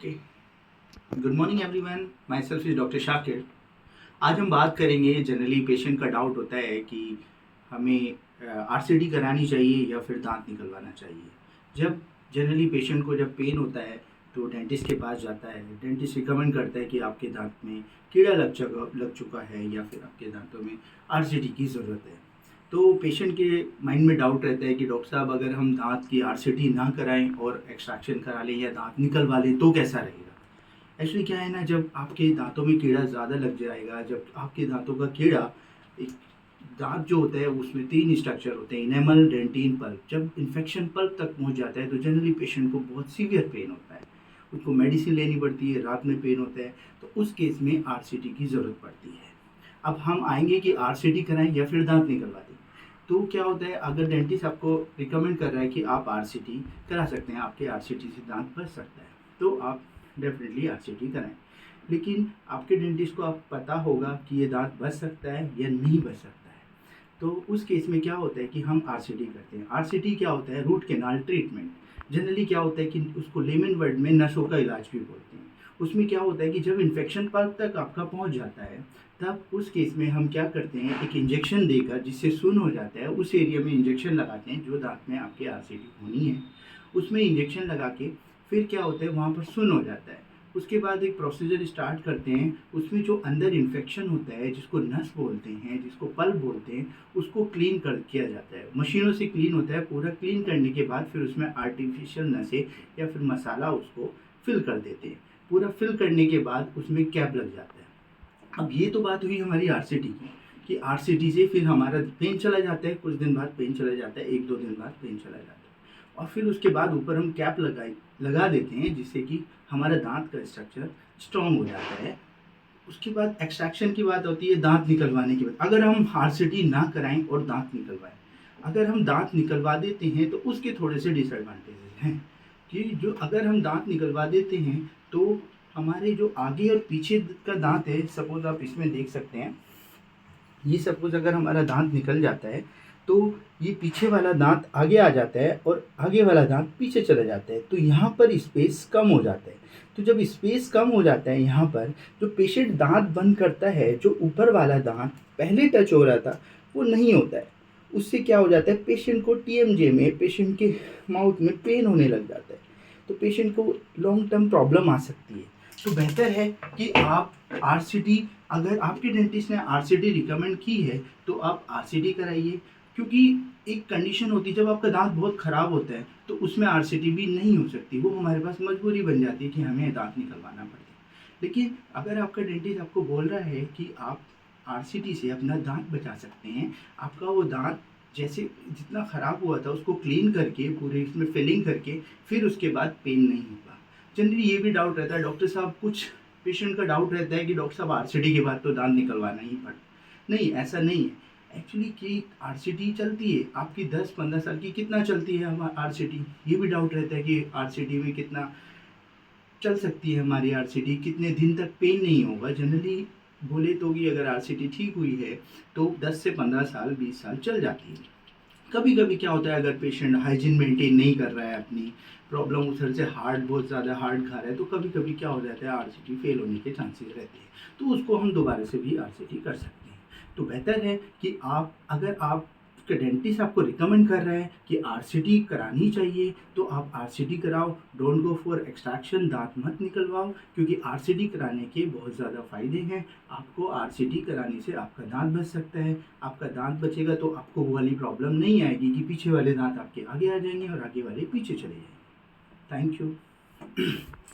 Okay, good morning everyone, my self is doctor Shakir. आज हम बात करेंगे, जनरली पेशेंट का डाउट होता है कि हमें आरसीटी करानी चाहिए या फिर दांत निकलवाना चाहिए। जब जनरली पेशेंट को जब पेन होता है तो डेंटिस्ट के पास जाता है, डेंटिस्ट रिकमेंड करता है कि आपके दांत में कीड़ा लग चुका है या फिर आपके दांतों में आरसीटी की ज़रूरत है। तो पेशेंट के माइंड में डाउट रहता है कि डॉक्टर साहब, अगर हम दांत की आरसीटी ना कराएं और एक्सट्रैक्शन करा लें या दांत निकलवा लें तो कैसा रहेगा। एक्चुअली क्या है ना, जब आपके दांतों में कीड़ा ज़्यादा लग जाएगा, जब आपके दांतों का कीड़ा एक दांत जो होता है उसमें 3 स्ट्रक्चर होते हैं, इनेमल, डेंटिन, पल्प। जब इन्फेक्शन पल्प तक पहुंच जाता है तो जनरली पेशेंट को बहुत सीवियर पेन होता है, उसको मेडिसिन लेनी पड़ती है, रात में पेन होता है, तो उस केस में आरसीटी की ज़रूरत पड़ती है। अब हम आएंगे कि आरसीटी कराएं या फिर दांत निकलवा दें। तो क्या होता है, अगर डेंटिस्ट आपको रिकमेंड कर रहा है कि आप आरसीटी करा सकते हैं, आपके आरसीटी से दांत बच सकता है, तो आप डेफिनेटली आरसीटी कराएं। लेकिन आपके डेंटिस्ट को आप पता होगा कि ये दांत बच सकता है या नहीं बच सकता है। तो उस केस में क्या होता है कि हम आरसीटी करते हैं। आरसीटी क्या होता है? Root canal treatment. जनरली क्या होता है कि उसको लेमन वर्ड में नसों का इलाज भी बोलते हैं। उसमें क्या होता है कि जब इन्फेक्शन पल्प तक आपका पहुंच जाता है, तब उस केस में हम क्या करते हैं, एक इंजेक्शन देकर, जिससे सुन्न हो जाता है, उस एरिया में इंजेक्शन लगाते हैं जो दांत में आपके आरसीटी होनी है, उसमें इंजेक्शन लगा के फिर क्या होता है, वहाँ पर सुन्न हो जाता है। उसके बाद एक प्रोसीजर स्टार्ट करते हैं, उसमें जो अंदर इन्फेक्शन होता है, जिसको नस बोलते हैं, जिसको पल्प बोलते हैं, उसको क्लीन किया जाता है। मशीनों से क्लीन होता है। पूरा क्लीन करने के बाद फिर उसमें आर्टिफिशियल नसें या फिर मसाला उसको फिल कर देते हैं। पूरा फिल करने के बाद उसमें कैप लग जाता है। अब ये तो बात हुई हमारी आरसीटी की, कि आरसीटी से फिर हमारा पेन चला जाता है, कुछ दिन बाद पेन चला जाता है, 1-2 दिन बाद पेन चला जाता है, और फिर उसके बाद ऊपर हम कैप लगा देते हैं, जिससे कि हमारा दांत का स्ट्रक्चर स्ट्रॉन्ग हो जाता है। उसके बाद एक्सट्रैक्शन की बात होती है, दांत निकलवाने की बात। अगर हम आरसीटी ना कराएं और दांत निकलवाएं, अगर हम दांत निकलवा देते हैं तो उसके थोड़े से डिसएडवांटेजेस हैं। कि जो अगर हम दांत निकलवा देते हैं तो हमारे जो आगे और पीछे का दांत है, सपोज आप इसमें देख सकते हैं, ये सपोज अगर हमारा दांत निकल जाता है तो ये पीछे वाला दांत आगे आ जाता है और आगे वाला दांत पीछे चला जाता है, तो यहाँ पर स्पेस कम हो जाता है। तो जब स्पेस कम हो जाता है यहाँ पर, जो पेशेंट दांत बंद करता है, जो ऊपर वाला दांत पहले टच हो रहा था वो नहीं होता है। उससे क्या हो जाता है, पेशेंट को टीएमजे में, पेशेंट के माउथ में पेन होने लग जाता है, तो पेशेंट को लॉन्ग टर्म प्रॉब्लम आ सकती है। तो बेहतर है कि आप आरसीटी, अगर आपके डेंटिस्ट ने आरसीटी रिकमेंड की है तो आप आरसीटी कराइए। क्योंकि एक कंडीशन होती है, जब आपका दांत बहुत ख़राब होता है तो उसमें आरसीटी भी नहीं हो सकती, वो हमारे पास मजबूरी बन जाती है कि हमें दांत निकलवाना पड़ता है। लेकिन अगर आपका डेंटिस्ट आपको बोल रहा है कि आप आरसीटी से अपना दांत बचा सकते हैं, आपका वो दांत जैसे जितना ख़राब हुआ था उसको क्लीन करके, पूरे इसमें फिलिंग करके, फिर उसके बाद पेन नहीं होगा। जनरली ये भी डाउट रहता है, डॉक्टर साहब, कुछ पेशेंट का डाउट रहता है कि डॉक्टर साहब आरसीटी के बाद तो दांत निकलवाना ही पड़ता। नहीं, ऐसा नहीं है। एक्चुअली कि आरसीटी चलती है आपकी 10-15 साल की, कितना चलती है हमारी आरसीटी, ये भी डाउट रहता है कि आरसीटी में कितना चल सकती है हमारी आरसीटी, कितने दिन तक पेन नहीं होगा। जनरली बोले तो कि अगर आरसीटी ठीक हुई है तो 10 से 15 साल, 20 साल चल जाती है। कभी कभी क्या होता है, अगर पेशेंट हाइजीन मेंटेन नहीं कर रहा है, अपनी प्रॉब्लम उधर से हार्ड, बहुत ज़्यादा हार्ड खा रहा है, तो कभी कभी क्या हो जाता है, आरसीटी फेल होने के चांसेस रहते हैं, तो उसको हम दोबारा से भी आरसीटी कर सकते हैं। तो बेहतर है कि आप, अगर आप के डेंटिस्ट आपको रिकमेंड कर रहे हैं कि आरसीटी करानी चाहिए तो आप आरसीटी कराओ। डोंट गो फॉर एक्सट्रैक्शन, दांत मत निकलवाओ, क्योंकि आरसीटी कराने के बहुत ज़्यादा फायदे हैं। आपको आरसीटी कराने से आपका दांत बच सकता है। आपका दांत बचेगा तो आपको वो वाली प्रॉब्लम नहीं आएगी कि पीछे वाले दांत आपके आगे आ जाएंगे और आगे वाले पीछे चले जाएंगे। Thank you.